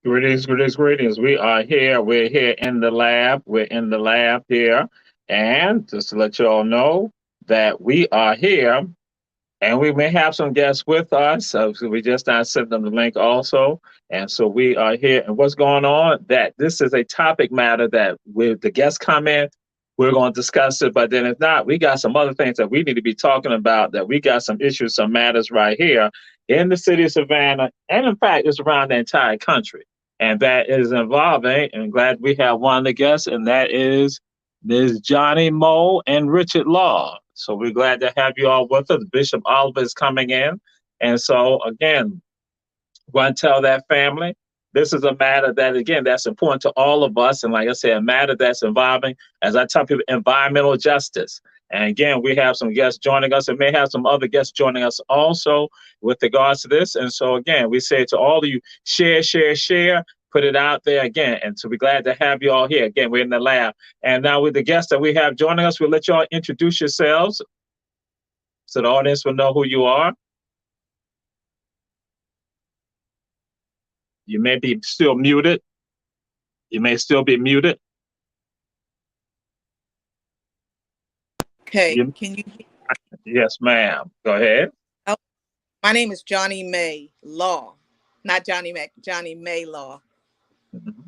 Greetings, greetings, greetings. We are here. We're here in the lab. We're in the lab here. And just to let you all know that we are here and we may have some guests with us. So we just not sent them the link also. And so we are here. And what's going on? That this is a topic matter that with the guests come in, we're going to discuss it. But then if not, we got some other things that we need to be talking about, that we got some issues, some matters right here in the city of Savannah. And in fact, it's around the entire country. And that is involving, and I'm glad we have one of the guests, and that is Ms. Johnny Moe and Richard Law. So we're glad to have you all with us. Bishop Oliver is coming in. And so, again, want to tell that family, this is a matter that, again, that's important to all of us. And like I said, a matter that's involving, as I tell people, environmental justice. And again, we have some guests joining us and may have some other guests joining us also with regards to this. And so, again, we say to all of you, share, share, share, put it out there again. And so we're glad to have you all here. Again, we're in the lab. And now with the guests that we have joining us, we'll let you all introduce yourselves so the audience will know who you are. You may be still muted. You may still be muted. Okay, can you? Yes, ma'am. Go ahead. Oh, my name is Johnny May Law, not Johnny Mac, Johnny May Law. Mm-hmm.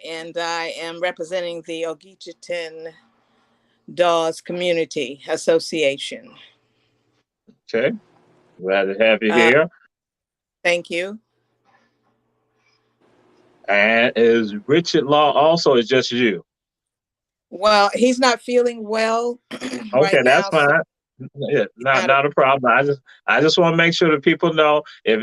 And I am representing the Ogeecheeton Dawes Community Association. Okay, glad to have you here. Thank you. And is Richard Law also, is just you? Well, he's not feeling well. Okay, right that's now, fine. Yeah, not a problem. I just want to make sure that people know if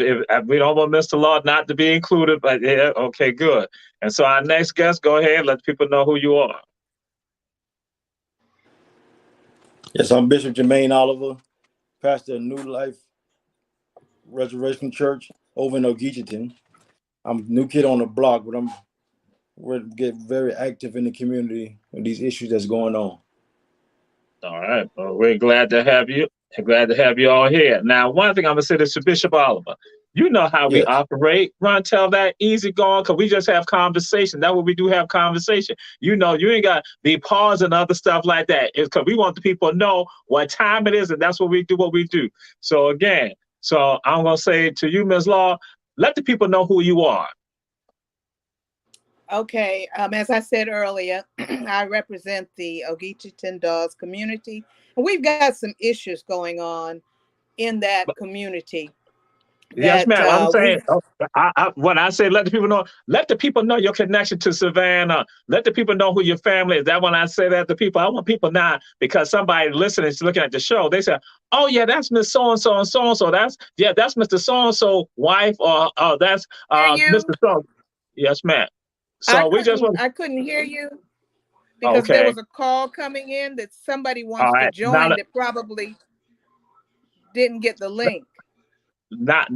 we don't want Mr. Law not to be included, but yeah, okay, good. And so our next guest, go ahead, let people know who you are. Yes, I'm Bishop Jermaine Oliver, pastor of New Life Resurrection Church over in Ogeecheeton. I'm a new kid on the block, but we're get very active in the community with these issues that's going on. All right. Well, we're glad to have you. And glad to have you all here. Now, one thing I'm going to say this to Bishop Oliver. You know how we operate. Run, tell that easy going, because we just have conversation. That's what we do, have conversation. You know, you ain't got to be pausing other stuff like that. It's because we want the people to know what time it is, and that's what we do. So again, I'm going to say to you, Ms. Law, let the people know who you are. Okay, as I said earlier, I represent the Ogeecheeton Dawes community, and we've got some issues going on in that community. Yes, ma'am. I'm saying, when I say let the people know your connection to Savannah. Let the people know who your family is. That when I say that to people, I want people now, because somebody listening is looking at the show, they say, oh yeah, that's Miss So-and-so and so-and-so. That's Mr. So-and-so wife, or that's Mr. So. Yes, ma'am. So I couldn't hear you because there was a call coming in that somebody wants to join that probably didn't get the link. Not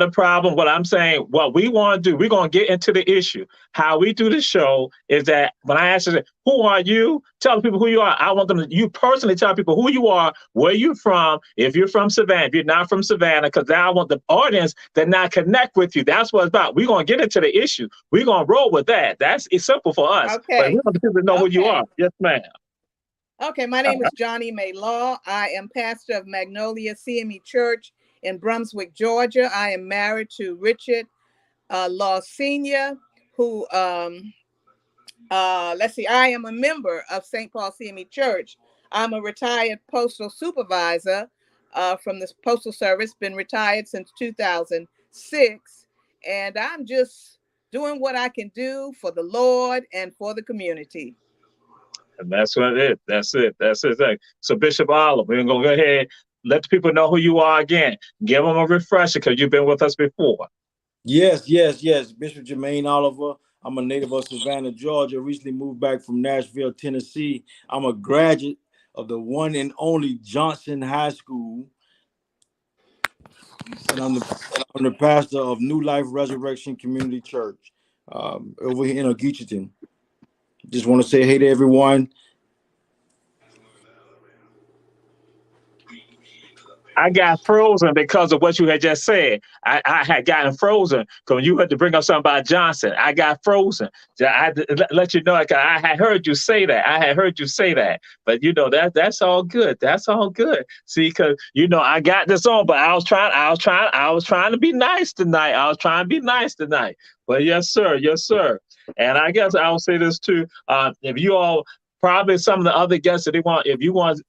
a problem. What I'm saying, what we want to do, we're going to get into the issue. How we do the show is that when I ask you, who are you? Tell people who you are. I want them to, you personally tell people who you are, where you're from, if you're from Savannah, if you're not from Savannah, because now I want the audience to not connect with you. That's what it's about. We're going to get into the issue. We're going to roll with that. It's simple for us. Okay. But we want the people to know who you are. Yes, ma'am. Okay, my name is Johnny May Law. I am pastor of Magnolia CME Church in Brunswick, Georgia. I am married to Richard Law Sr., who Let's see, I am a member of St. Paul CME Church. I'm a retired postal supervisor from the Postal Service, been retired since 2006. And I'm just doing what I can do for the Lord and for the community. And that's what it is. That's it. That's it. So Bishop Oliver, we're going to go ahead, let the people know who you are again. Give them a refresher because you've been with us before. Yes. Bishop Jermaine Oliver. I'm a native of Savannah, Georgia. Recently moved back from Nashville, Tennessee. I'm a graduate of the one and only Johnson High School. And I'm the pastor of New Life Resurrection Community Church over here in Ogeecheeton. Just want to say hey to everyone. I got frozen because of what you had just said. I had gotten frozen because you had to bring up something about Johnson. I got frozen. I had to let you know. I had heard you say that. I had heard you say that. But you know that's all good. That's all good. See, because you know I got this on, but I was trying to be nice tonight. I was trying to be nice tonight. But yes, sir. Yes, sir. And I guess I'll say this too. If you all probably some of the other guests that they want, if you want.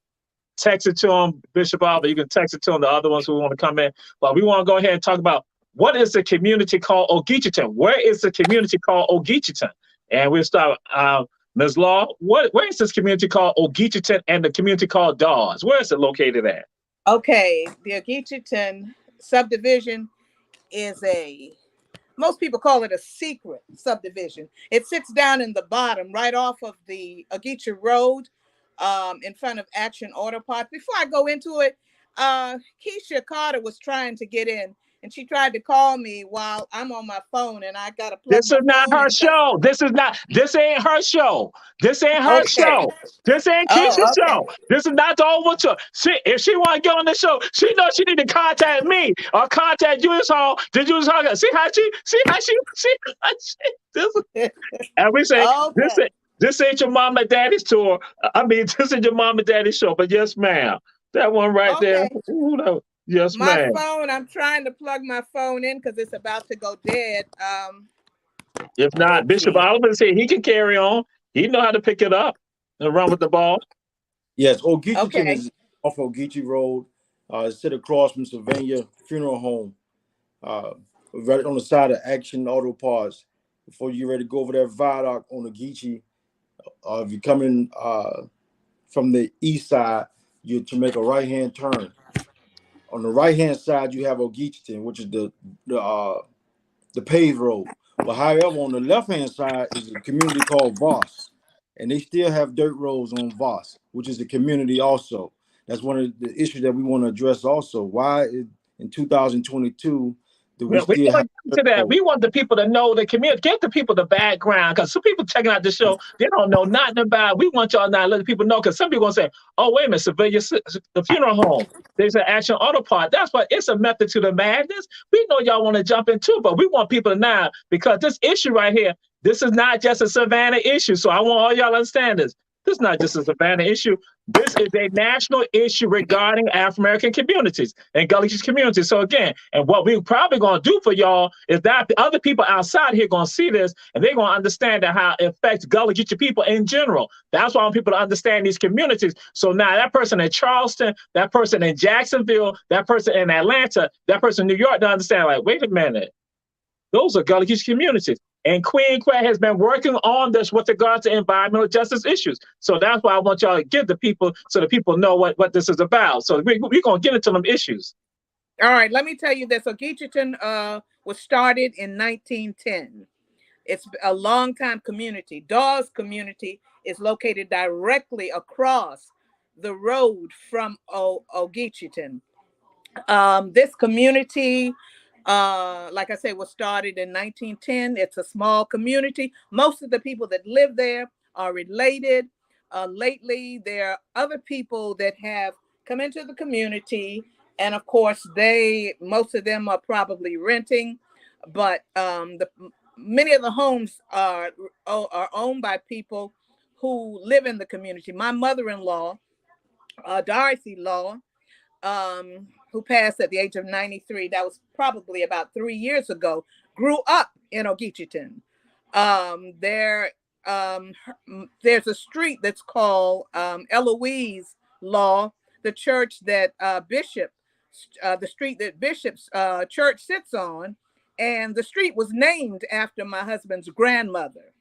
Text it to them, Bishop Alba. You can text it to them, the other ones who want to come in. But we want to go ahead and talk about what is the community called Ogeecheeton? Where is the community called Ogeecheeton? And we'll start, Ms. Law, where is this community called Ogeecheeton and the community called Dawes? Where is it located at? Okay, the Ogeecheeton subdivision is most people call it a secret subdivision. It sits down in the bottom, right off of the Ogeechee Road, in front of Action Auto Parts. Before I go into it, Keisha Carter was trying to get in, and she tried to call me while I'm on my phone, and I got to plug This my is not phone her in. show. This ain't her show. This ain't her Okay. show. This ain't Keisha's Oh, okay. show. This is not the Oval Show. If she want to get on the show, she knows she need to contact me or contact Julius Hall. Did Julius Hall? See how this, and we say Okay. this ain't your mom and daddy's tour. I mean, this is your mom and daddy's show. But yes, ma'am. That one right there. Okay. Ooh, no. Yes, My ma'am. phone, I'm trying to plug my phone in because it's about to go dead. If not, Let's Bishop see. Oliver said he can carry on. He know how to pick it up and run with the ball. Yes, Ogeecheeton Okay. is off Ogeechee Road. Sit across from Sylvania Funeral Home. Right on the side of Action Auto Parts. Before you're ready to go over that viaduct on Ogeechee, if you're coming from the east side, you to make a right-hand turn. On the right-hand side, you have Ogeecheeton, which is the paved road. But however, on the left-hand side is a community called Voss, and they still have dirt roads on Voss, which is a community also. That's one of the issues that we want to address also. Why in 2022 do we Well, we still want have to get dirt to that. roads? We want the people to know the community, get the people the background. Because some people checking out the show, they don't know nothing about it. We want y'all now to let the people know. Because some people gonna say, "Oh, wait a minute, civilian, the funeral home. There's an Action Auto Part." That's why it's a method to the madness. We know y'all want to jump into, but we want people to now because this issue right here, this is not just a Savannah issue. So I want all y'all to understand this. This is not just a Savannah issue. This is a national issue regarding African American communities and Gullah Geechee communities. So again, and what we're probably going to do for y'all is that the other people outside here going to see this and they're going to understand that how it affects Gullah Geechee people in general. That's why I want people to understand these communities. So now that person in Charleston, that person in Jacksonville, that person in Atlanta, that person in New York, to understand like, wait a minute. Those are Gullah Geechee communities. And Queen Quet has been working on this with regard to environmental justice issues. So that's why I want y'all to give the people so the people know what this is about. So we're going to get into them issues. All right. Let me tell you this. Ogeecheeton was started in 1910. It's a long-time community. Dawes community is located directly across the road from Ogeecheeton. This community, like I said, was started in 1910. It's a small community. Most of the people that live there are related. Lately, there are other people that have come into the community, and of course, most of them are probably renting, but many of the homes are owned by people who live in the community. My mother-in-law, Dorothy Law, who passed at the age of 93, that was probably about 3 years ago, grew up in Ogeecheeton. There there's a street that's called Eloise Law, the church that the street that Bishop's church sits on, and the street was named after my husband's grandmother.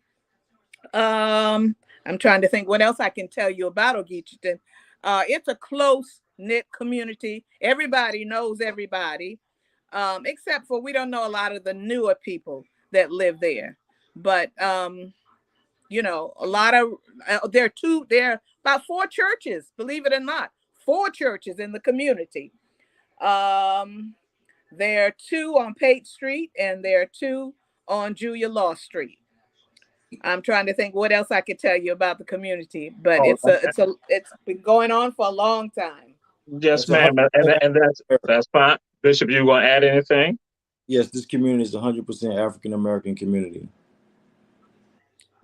I'm trying to think what else I can tell you about Ogeecheeton. It's a close-knit community. Everybody knows everybody, except for we don't know a lot of the newer people that live there. But you know, a lot of there are about 4 churches, believe it or not, 4 churches in the community. There are 2 on Pate Street and there are 2 on Julia Law Street. I'm trying to think what else I could tell you about the community, but it's been going on for a long time. Yes, ma'am, and that's fine. Bishop, you want to add anything? Yes, this community is 100% African American community.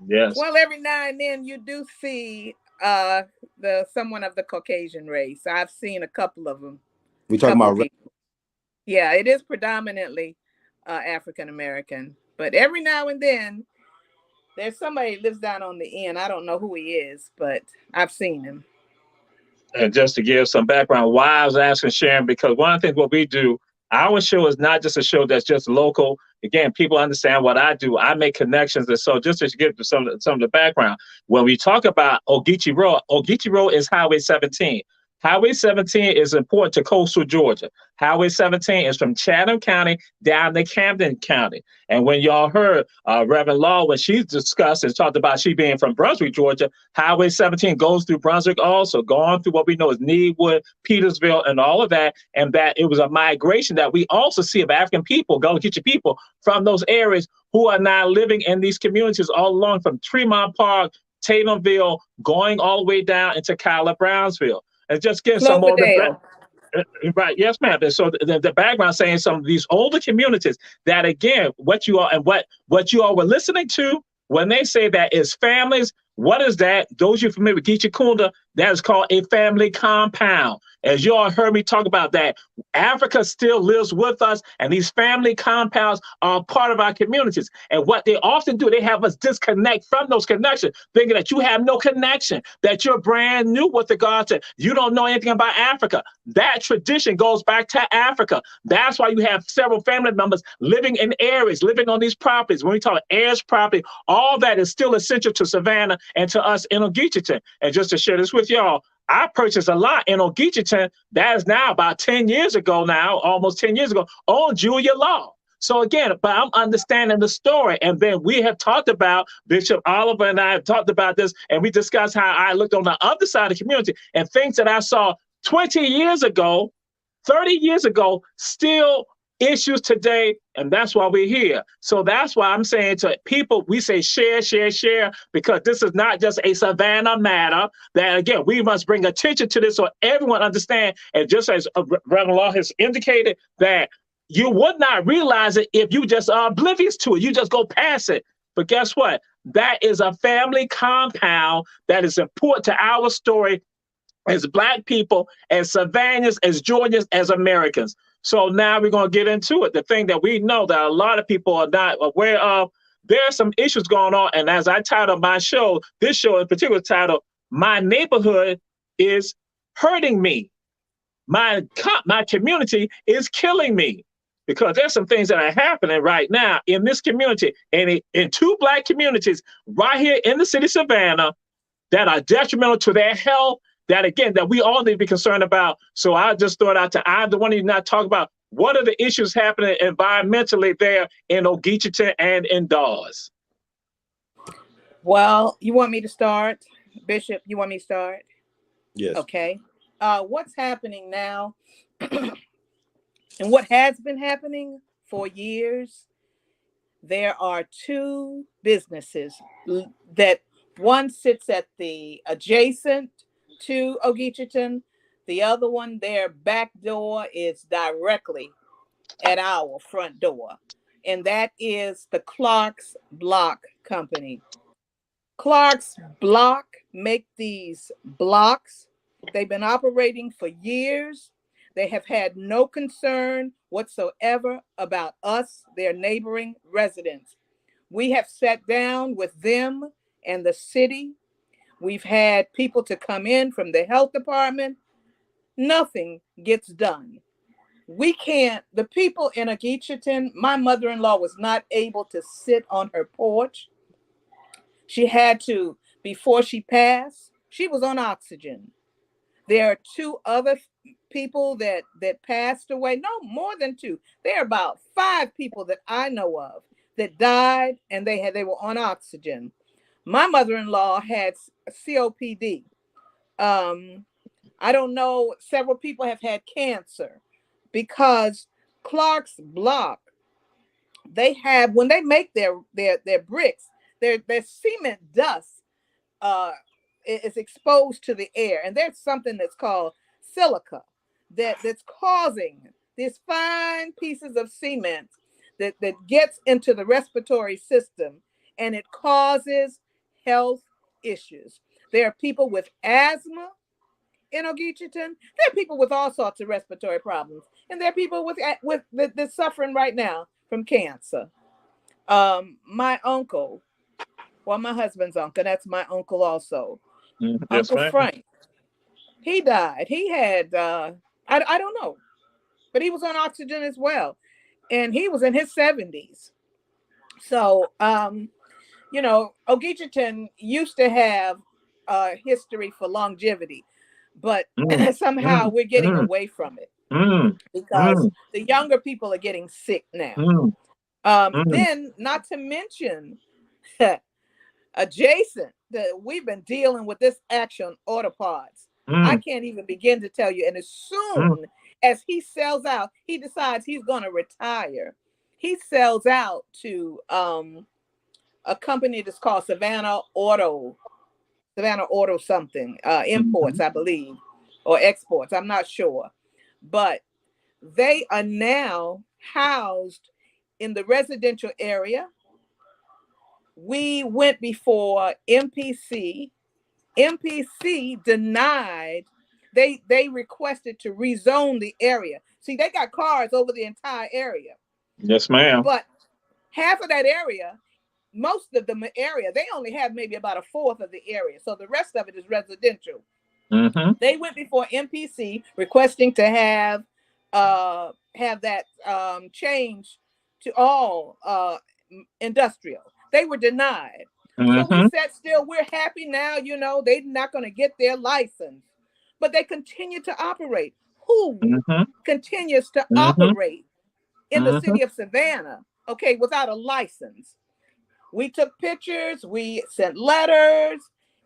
Yes. Well, every now and then you do see someone of the Caucasian race. I've seen a couple of them. We talking about people. Yeah, it is predominantly African American, but every now and then there's somebody who lives down on the end. I don't know who he is, but I've seen him. And just to give some background, why I was asking Sharon, because one of the things what we do, our show is not just a show that's just local. Again, people understand what I do. I make connections. And so just to give some of the background, when we talk about Ogeechee Road is Highway 17. Highway 17 is important to coastal Georgia. Highway 17 is from Chatham County down to Camden County. And when y'all heard Reverend Law, when she discussed and talked about she being from Brunswick, Georgia, Highway 17 goes through Brunswick also, going through what we know as Needwood, Petersville, and all of that. And that it was a migration that we also see of African people, Ogeechee people from those areas who are now living in these communities all along from Tremont Park, Tatumville, going all the way down into Kyla, Brownsville. And just get some more. Right. Yes, ma'am. And so the background saying some of these older communities that, again, what you all were listening to when they say that is families. What is that? Those you familiar with Ogeecheeton, that is called a family compound. As you all heard me talk about that, Africa still lives with us, and these family compounds are part of our communities. And what they often do, they have us disconnect from those connections, thinking that you have no connection, that you're brand new with regard to, you don't know anything about Africa. That tradition goes back to Africa. That's why you have several family members living in areas, living on these properties. When we talk heirs property, all that is still essential to Savannah and to us in Ogeecheeton. And just to share this with y'all, I purchased a lot in Ogeecheeton that is now about 10 years ago now, almost 10 years ago, on Julia Law. So again, but I'm understanding the story. And then we have talked about, Bishop Oliver and I have talked about this, and we discussed how I looked on the other side of the community and things that I saw 20 years ago, 30 years ago, still issues today, and that's why we're here. So that's why I'm saying to people, we say share, share, share, because this is not just a Savannah matter. That again, we must bring attention to this so everyone understand. And just as Reverend Law has indicated, that you would not realize it if you just are oblivious to it. You just go past it. But guess what? That is a family compound that is important to our story as Black people, as Savannahs, as Georgians, as Americans. So now we're going to get into it. The thing that we know that a lot of people are not aware of, there are some issues going on. And as I titled my show, this show in particular titled, My Neighborhood is Hurting Me. My community is killing me. Because there's some things that are happening right now in this community and in 2 Black communities right here in the city of Savannah that are detrimental to their health, that again, that we all need to be concerned about. So I just thought out to either one of you not talk about what are the issues happening environmentally there in Ogeecheeton and in Dawes. Well, you want me to start? Bishop, you want me to start? Yes. Okay. What's happening now and what has been happening for years, there are 2 businesses that one sits at the adjacent to Ogeecheeton. The other one, their back door is directly at our front door. And that is the Clark's Block Company. Clark's Block make these blocks. They've been operating for years. They have had no concern whatsoever about us, their neighboring residents. We have sat down with them and the city. We've had people to come in from the health department. Nothing gets done. We can't, the people in Ogeecheeton, my mother-in-law was not able to sit on her porch. She had to, before she passed, she was on oxygen. There are two other people that passed away. No, more than two. There are about 5 people that I know of that died, and they were on oxygen. My mother-in-law had COPD. I don't know. Several people have had cancer because Clark's Block, they have, when they make their bricks, their cement dust is exposed to the air, and there's something that's called silica that's causing these fine pieces of cement that gets into the respiratory system, and it causes health issues. There are people with asthma in Ogeecheeton. There are people with all sorts of respiratory problems, and there are people with that's suffering right now from cancer. My uncle, well, my husband's uncle, that's my uncle also. Yes, Uncle ma'am. Frank, he died. He had, I don't know, but he was on oxygen as well. And he was in his 70s. So, Ogeecheeton used to have a history for longevity, but Mm, somehow mm, we're getting mm, away from it mm, because mm, the younger people are getting sick now. mm, mm, Then, not to mention, adjacent, we've been dealing with this action autopods. I mm, can't even begin to tell you. And as mm. soon as he sells out, he decides he's going to retire. He sells out to a company that's called Savannah Auto something, imports, Mhm. I believe, or exports. I'm not sure. But they are now housed in the residential area. We went before MPC. MPC denied. They requested to rezone the area. See, they got cars over the entire area, Yes, ma'am. but half of that area, most of the area, they only have maybe about a fourth of the area. So the rest of it is residential. Mm-hmm. They went before MPC requesting to have that change to all industrial. They were denied. So we Mm-hmm. sat still. We're happy now, they're not going to get their license, but they continue to operate. Who Mm-hmm. continues to Mm-hmm. operate in the Mm-hmm. city of Savannah, okay, without a license? We took pictures, we sent letters,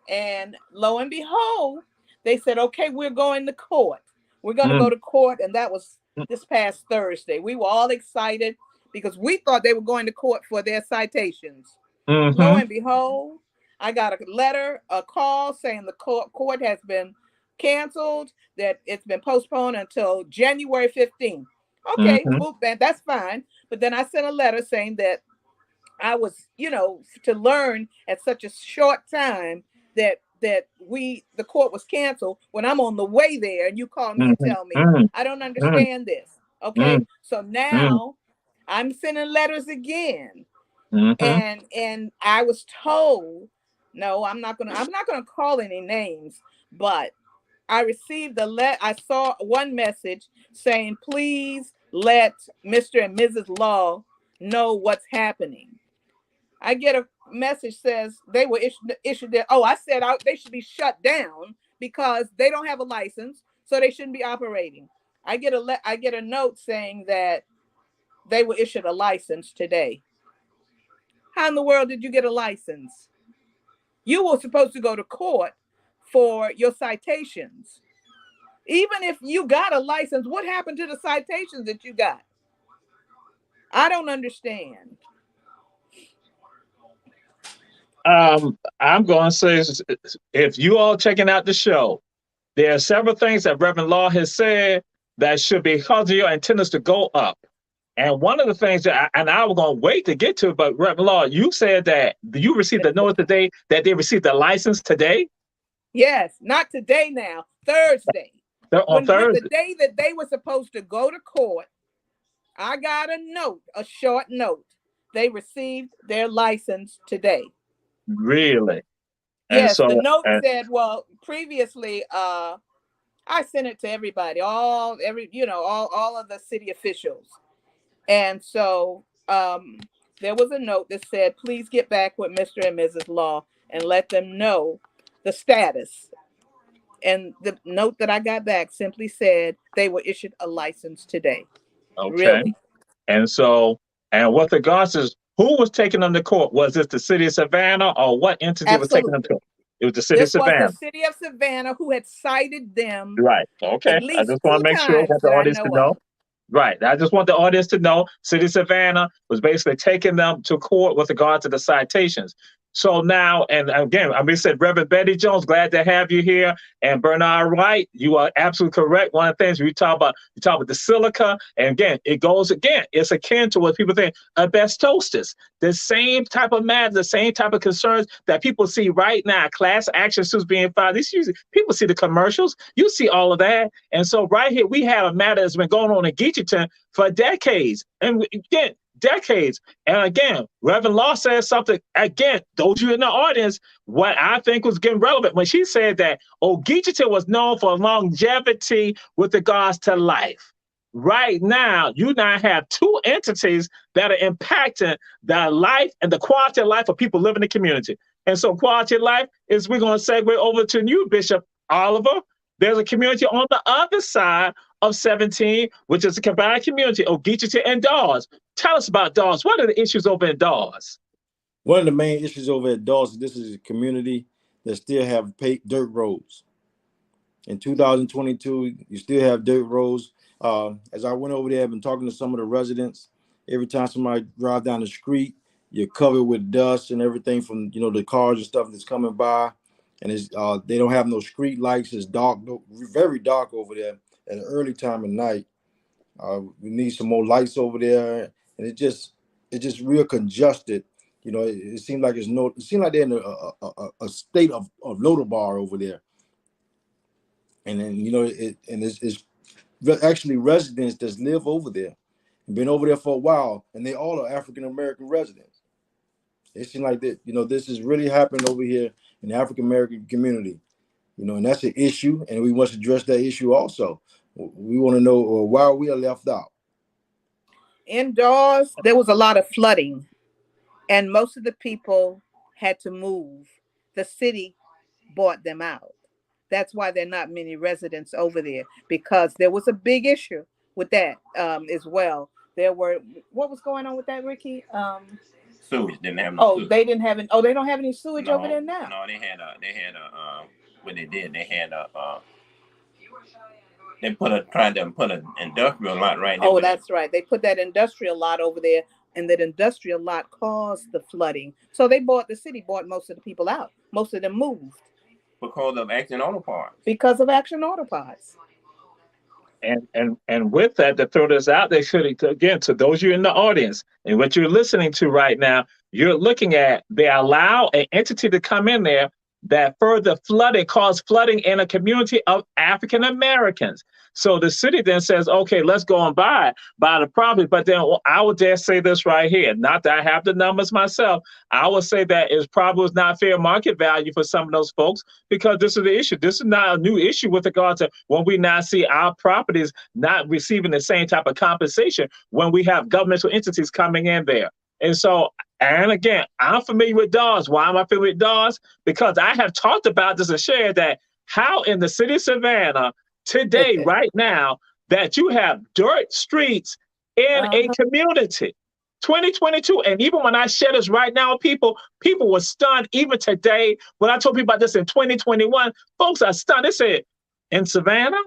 and lo and behold, they said, okay, we're going to court. We're going to go to court. And that was this past Thursday. We were all excited because we thought they were going to court for their citations. Lo Mm-hmm. and behold, I got a call saying the court has been canceled, that it's been postponed until January 15th. Okay, Mm-hmm. well, that's fine. But then I sent a letter saying that I was, to learn at such a short time that the court was canceled when I'm on the way there, and you call me and Mm-hmm. tell me Mm-hmm. I don't understand this. Okay, so Mm-hmm. now I'm sending letters again, Mm-hmm. and I was told, no, I'm not gonna call any names, but I received I saw one message saying, please let Mr. and Mrs. Law know what's happening. I get a message says they were issued their, I said they should be shut down because they don't have a license, so they shouldn't be operating. I get a note saying that they were issued a license today. How in the world did you get a license? You were supposed to go to court for your citations. Even if you got a license, what happened to the citations that you got? I don't understand. I'm going to say, if you all checking out the show, there are several things that Reverend Law has said that should be causing your antennas to go up. And one of the things that, and I was going to wait to get to, but Reverend Law, you said that you received the notice today that they received the license today. Yes, not today now, Thursday. On The Thursday. day that they were supposed to go to court, I got a short note. They received their license today. Really? And Yes, the so, note and said, well, previously, I sent it to everybody, all of the city officials. And so there was a note that said, please get back with Mr. and Mrs. Law and let them know the status. And the note that I got back simply said they were issued a license today. okay. Really? And so, and what the God says, who was taking them to court? Was it the city of Savannah or what entity was taking them to Absolutely. court? It was the city of This was the Savannah. city of Savannah who had cited them Right. at Okay. I least just want to two make sure times what the that I audience know to know. of. Right. I just want the audience to know City of Savannah was basically taking them to court with regard to the citations. So now, and again, I mean, said Reverend Betty Jones, glad to have you here. And Bernard Wright, you are absolutely correct. One of the things you talk about the silica. And again, it's akin to what people think asbestosis. The same type of matter, the same type of concerns that people see right now, class action suits being filed. People see the commercials. You see all of that. And so right here, we have a matter that's been going on in Ogeecheeton for decades. And again, decades. And again, Reverend Law says something, again, those of you in the audience, what I think was getting relevant when she said that Ogeecheeton was known for longevity with regards to life. Right now, you now have two entities that are impacting the life and the quality of life of people living in the community. And so quality of life is, we're going to segue over to you, Bishop Oliver. There's a community on the other side of 17, which is a combined community, Ogeecheeton and Dawes. Tell us about Dawes. What are the issues over in Dawes? One of the main issues over at Dawes, this is a community that still have dirt roads. In 2022, you still have dirt roads. As I went over there, I've been talking to some of the residents. Every time somebody drives down the street, you're covered with dust and everything from the cars and stuff that's coming by. And it's they don't have no street lights. It's dark, very dark over there at an early time of night. We need some more lights over there, and it's just real congested. It seems like it seems like they're in a state of Lodabar over there. And then it's actually residents that live over there and been over there for a while, and they all are African American residents. It seems like that this is really happening over here in the African American community, and that's an issue, and we must address that issue also. We want to know why we are left out. In Dawes, there was a lot of flooding, and most of the people had to move. The city bought them out. That's why there are not many residents over there, because there was a big issue with that as well. What was going on with that, Ricky? Sewage didn't have no sewage. They didn't have any. Oh, they don't have any sewage over there now. No, they had what they did, they had tried to put an industrial lot right there. Oh, that's right. They put that industrial lot over there, and that industrial lot caused the flooding. So the city bought most of the people out. Most of them moved. Because of Action Auto Parts. Because of Action Auto Parts. And with that, to throw this out, they should, again, to those of you in the audience and what you're listening to right now, you're looking at, they allow an entity to come in there that further cause flooding in a community of African Americans. So the city then says, okay, let's go and buy the property. But then I would dare say this right here, not that I have the numbers myself, I would say that it probably was not fair market value for some of those folks, because this is the issue. This is not a new issue with regard to when we now see our properties not receiving the same type of compensation when we have governmental entities coming in there. And so, and again, I'm familiar with Dawes. Why am I familiar with Dawes? Because I have talked about this and shared that how in the city of Savannah today, right now, that you have dirt streets in a community. 2022, and even when I share this right now, people were stunned. Even today, when I told people about this in 2021, folks are stunned. They said, in Savannah?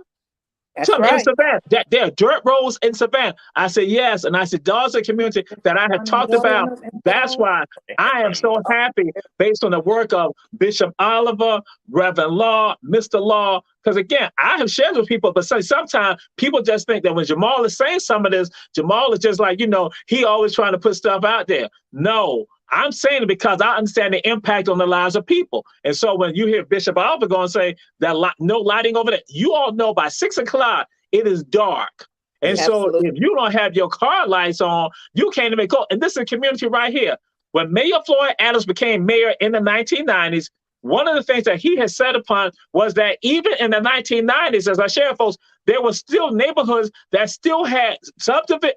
That's right. In Savannah, there are dirt roads in Savannah. I said, yes. And I said, Dawes is a community that I have talked about. That's why I am so happy based on the work of Bishop Oliver, Reverend Law, Mr. Law. Because again, I have shared with people, but sometimes people just think that when Jamal is saying some of this, Jamal is just like, he always trying to put stuff out there. No. I'm saying it because I understand the impact on the lives of people. And so when you hear Bishop Oliver going to say that no lighting over there, you all know by 6 o'clock, it is dark. And so if you don't have your car lights on, you can't even go. And this is a community right here. When Mayor Floyd Adams became mayor in the 1990s, one of the things that he has said upon was that even in the 1990s, as I share, folks, there were still neighborhoods that still had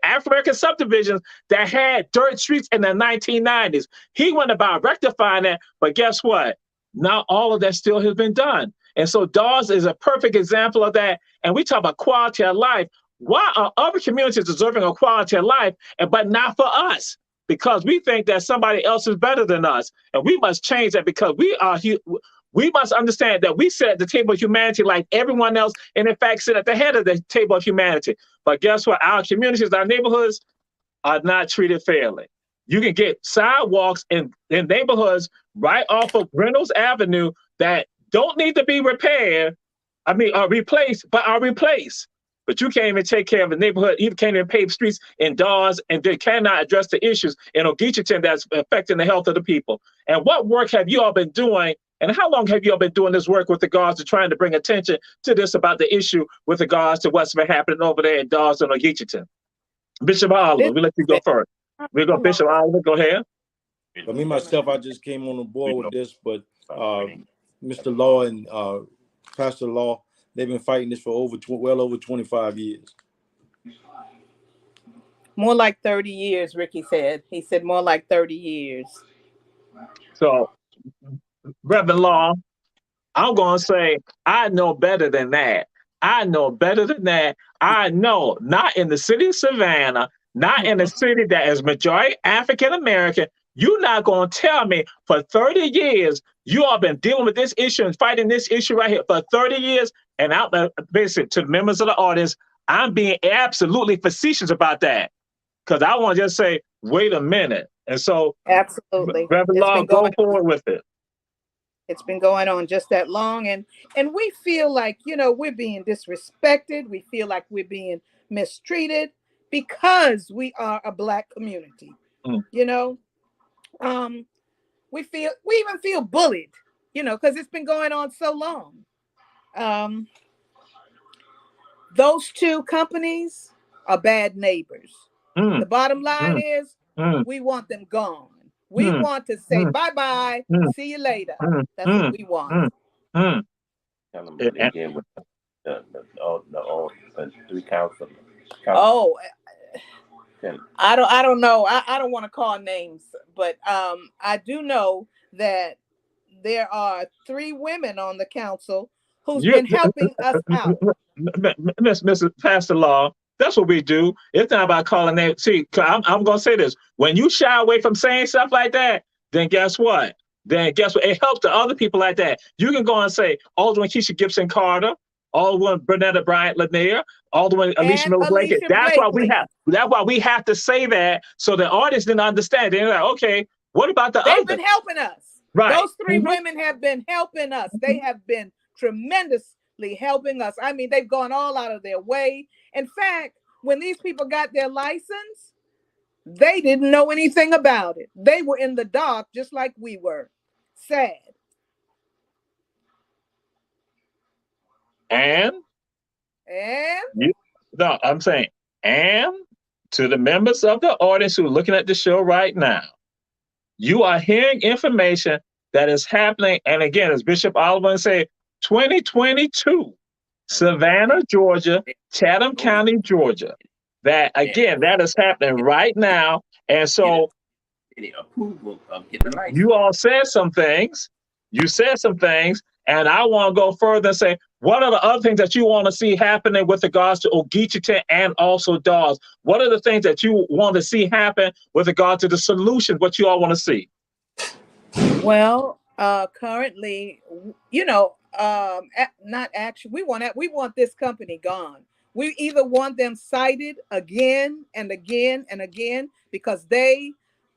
African subdivisions that had dirt streets in the 1990s. He went about rectifying that, but guess what? Not all of that still has been done. And so Dawes is a perfect example of that. And we talk about quality of life. Why are other communities deserving of quality of life, but not for us? Because we think that somebody else is better than us. And we must change that, because we must understand that we sit at the table of humanity like everyone else, and in fact sit at the head of the table of humanity. But guess what? Our communities, our neighborhoods are not treated fairly. You can get sidewalks in neighborhoods right off of Reynolds Avenue that don't need to be repaired, replaced, but are replaced. But you can't even take care of a neighborhood. You can't even pave streets in Dawes, and they cannot address the issues in Ogeecheeton that's affecting the health of the people. And what work have you all been doing? And how long have you all been doing this work with regards to trying to bring attention to this about the issue with regards to what's been happening over there in Dawes and Ogeecheeton? Bishop Oliver, we let you go first. We go, Bishop Oliver, go ahead. For me, myself, I just came on the board with this, but Mr. Law and Pastor Law, they've been fighting this for well over 25 years. More like 30 years, Ricky said. He said more like 30 years. So, Reverend Law, I'm going to say, I know better than that. I know better than that. I know, not in the city of Savannah, not in a city that is majority African American. You're not going to tell me for 30 years you all been dealing with this issue and fighting this issue right here for 30 years. And out there, basically, to the members of the audience, I'm being absolutely facetious about that, because I want to just say, wait a minute. And so, absolutely, Reverend Law, go forward with it. It's been going on just that long, and we feel like, we're being disrespected. We feel like we're being mistreated because we are a Black community. We even feel bullied, because it's been going on so long. Those two companies are bad neighbors. The bottom line is we want them gone. We want to say bye-bye, see you later. That's what we want. Tell them to begin with the three councilors. Oh, I don't know. I don't want to call names, but I do know that there are 3 women on the council who's been helping us out. Mr. Pastor Law, that's what we do. It's not about calling names. See, I'm going to say this. When you shy away from saying stuff like that, then guess what? It helps the other people like that. You can go and say, Alderman Keisha Gibson Carter, Alderman Bernetta Bryant Lanier, Alderman Alicia Miller Blanket. That's why we have to say that, so the audience didn't understand. They're like, okay, what about the others? They've been helping us. Right. Those 3 women have been helping us. They have been tremendously helping us. I mean, they've gone all out of their way. In fact, when these people got their license, they didn't know anything about it. They were in the dark, just like we were. Sad. And I'm saying, and to the members of the audience who are looking at the show right now, you are hearing information that is happening. And again, as Bishop Oliver said, 2022, Savannah, Georgia, Chatham County, Georgia. That is happening right now. And so you all said some things. You said some things. And I want to go further and say, what are the other things that you want to see happening with regards to Ogeecheeton and also Dawes? What are the things that you want to see happen with regard to the solutions, what you all want to see? Well, currently, not actually, we want this company gone. We either want them cited again and again and again, because they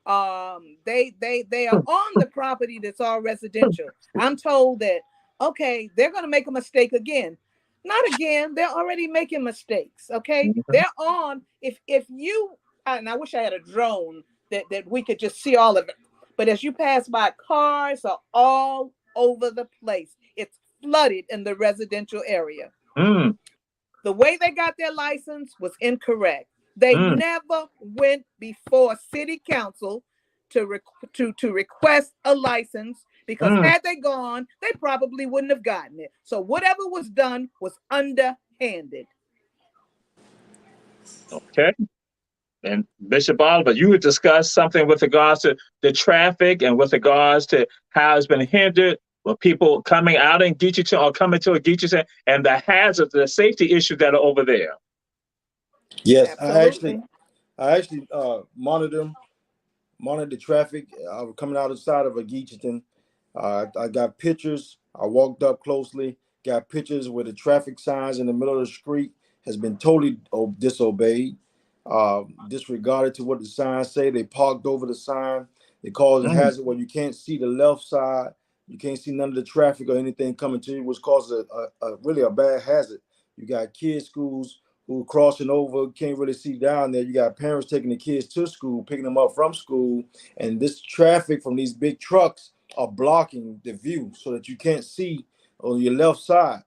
are on the property that's all residential. I'm told that, okay, they're going to make a mistake again. Not again. They're already making mistakes. Okay. They're on. If you, and I wish I had a drone that we could just see all of it. But as you pass by, cars are all over the place. It's flooded in the residential area. The way they got their license was incorrect. They never went before city council to request a license because had they gone, they probably wouldn't have gotten it. So whatever was done was underhanded. Okay. And Bishop Oliver, you would discuss something with regards to the traffic and with regards to how it's been hindered with people coming out in Ogeecheeton or coming to Ogeecheeton and the hazards, the safety issues that are over there. Yes, Absolutely. I actually monitor the traffic coming out of the side of Ogeecheeton. I got pictures. I walked up closely, got pictures where the traffic signs in the middle of the street has been totally disobeyed, disregarded to what the signs say. They parked over the sign. They caused a hazard where you can't see the left side. You can't see none of the traffic or anything coming to you, which causes a really a bad hazard. You got kids' schools who are crossing over, can't really see down there. You got parents taking the kids to school, picking them up from school, and this traffic from these big trucks are blocking the view so that you can't see on your left side.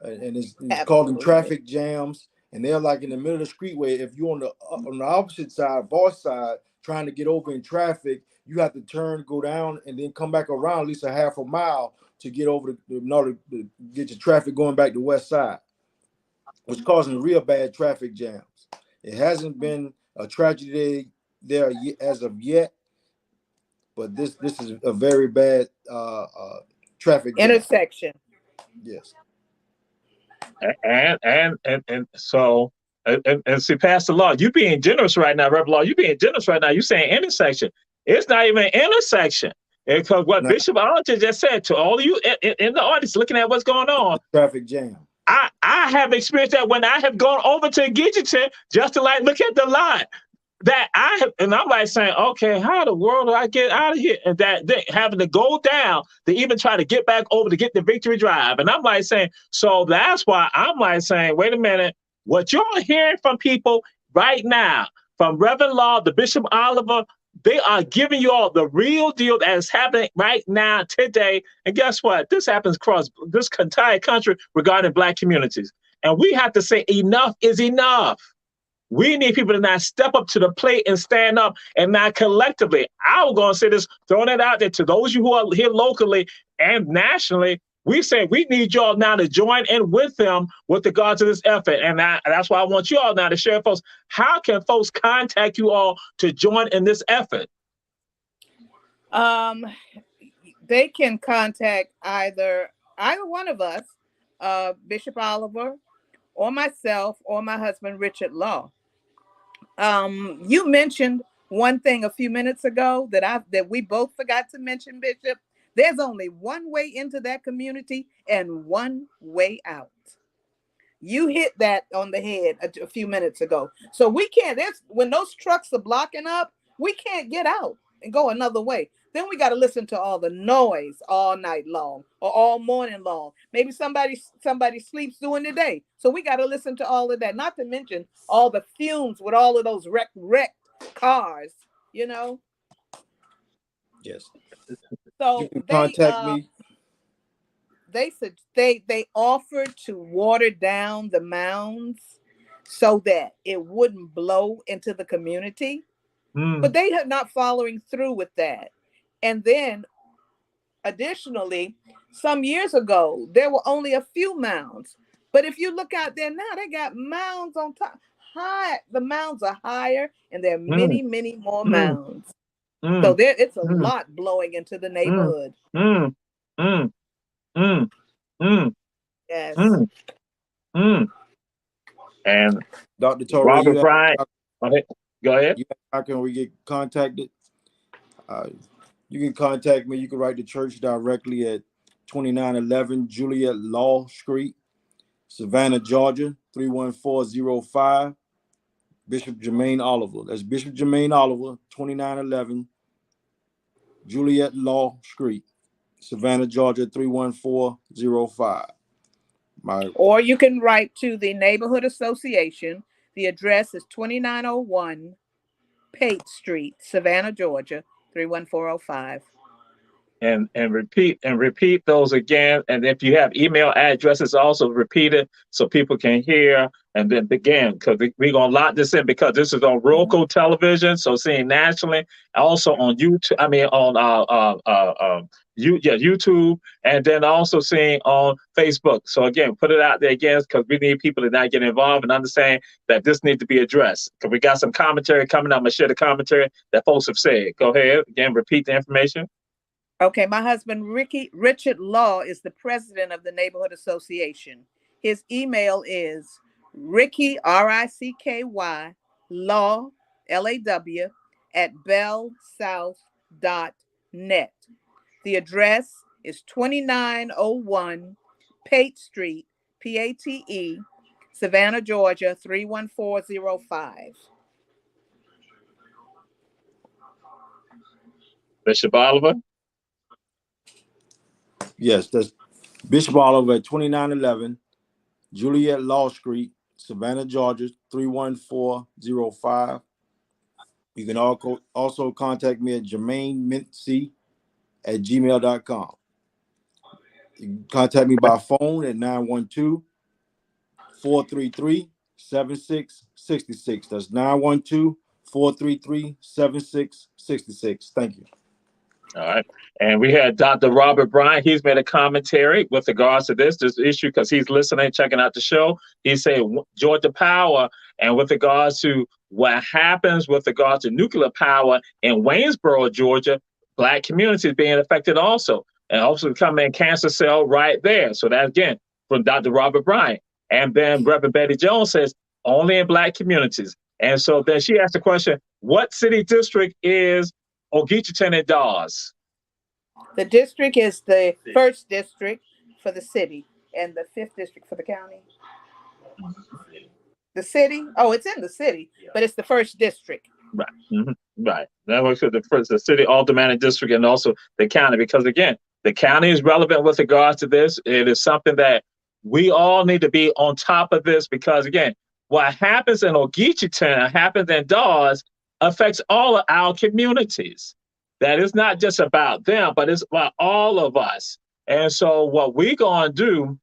And it's causing traffic jams. And they're like in the middle of the street where if you're on the opposite side, both side, trying to get over in traffic, you have to turn, go down, and then come back around at least a half a mile to get over in order to get your traffic going back to west side, which is causing real bad traffic jams. It hasn't been a tragedy there as of yet, but this is a very bad traffic jam. Intersection. Yes. And so and see, Pastor Law, you being generous right now, Reverend Law, you being generous right now. You saying intersection. It's not even an intersection. Because what Bishop Oliver just said to all of you in the audience looking at what's going on. Traffic jam. I have experienced that when I have gone over to Ogeecheeton just to like look at the line. That I have, and I'm like saying, okay, how the world do I get out of here? And that they having to go down to even try to get back over to get the Victory Drive. And I'm like saying, so that's why I'm like saying, wait a minute, what you're hearing from people right now, from Reverend Law, the Bishop Oliver, they are giving you all the real deal that is happening right now, today. And guess what? This happens across this entire country regarding Black communities. And we have to say enough is enough. We need people to not step up to the plate and stand up and not collectively. I was going to say this, throwing it out there to those of you who are here locally and nationally. We say we need y'all now to join in with them with regard to this effort. And that's why I want you all now to share, folks. How can folks contact you all to join in this effort? They can contact either one of us, Bishop Oliver, or myself, or my husband, Richard Law. You mentioned one thing a few minutes ago that we both forgot to mention, Bishop. There's only one way into that community and one way out. You hit that on the head a few minutes ago. So we can't, when those trucks are blocking up, we can't get out and go another way. Then we got to listen to all the noise all night long or all morning long. Maybe somebody sleeps during the day. So we got to listen to all of that, not to mention all the fumes with all of those wrecked cars, you know? Yes. So you can contact me. They said they offered to water down the mounds so that it wouldn't blow into the community, but they are not following through with that. And then additionally, some years ago, there were only a few mounds. But if you look out there now, they got mounds on top. High, the mounds are higher, and there are many, many more mounds. So it's a lot blowing into the neighborhood. Yes. And Dr. Torrey, Robert Bryant, go ahead. How can we get contacted? You can contact me. You can write the church directly at 2911 Juliet Law Street, Savannah, Georgia, 31405. Bishop Jermaine Oliver. That's Bishop Jermaine Oliver, 2911 Juliet Law Street, Savannah, Georgia, 31405. Or you can write to the Neighborhood Association. The address is 2901 Pate Street, Savannah, Georgia, 31405. and repeat those again. And if you have email addresses, also repeat it so people can hear. And then again, because we're gonna lock this in because this is on local television, so seeing nationally, also on YouTube. I mean on YouTube, and then also seeing on Facebook. So again, put it out there again because we need people to not get involved and understand that this needs to be addressed. Because we got some commentary coming up. I'm gonna share the commentary that folks have said. Go ahead again, repeat the information. Okay, my husband Richard Law is the president of the neighborhood association. His email is Ricky RICKY Law LAW @bellsouth.net. The address is 2901 Pate Street, PATE, Savannah, Georgia 31405. Bishop Oliver. Yes, that's Bishop Oliver at 2911 Juliet Law Street, Savannah, Georgia 31405. You can also contact me at jermainemincy@gmail.com. You can contact me by phone at 912-433-7666. That's 912-433-7666. Thank you. All right. And we had Dr. Robert Bryant. He's made a commentary with regards to this issue because he's listening, checking out the show. He said Georgia Power, and with regards to what happens with regards to nuclear power in Waynesboro, Georgia, Black communities being affected also. And also coming in cancer cell right there. So that again, from Dr. Robert Bryant. And then Reverend Betty Jones says, only in Black communities. And so then she asked the question, what city district is Ogeecheeton and Dawes? The district is the first district for the city and the fifth district for the county. The city? Oh, it's in the city, but it's the first district. Right. Right. That works with the city aldermanic district and also the county, because again, the county is relevant with regards to this. It is something that we all need to be on top of this because again, what happens in Ogeecheeton, happens in Dawes, affects all of our communities. That is not just about them, but it's about all of us. And so what we're going to do,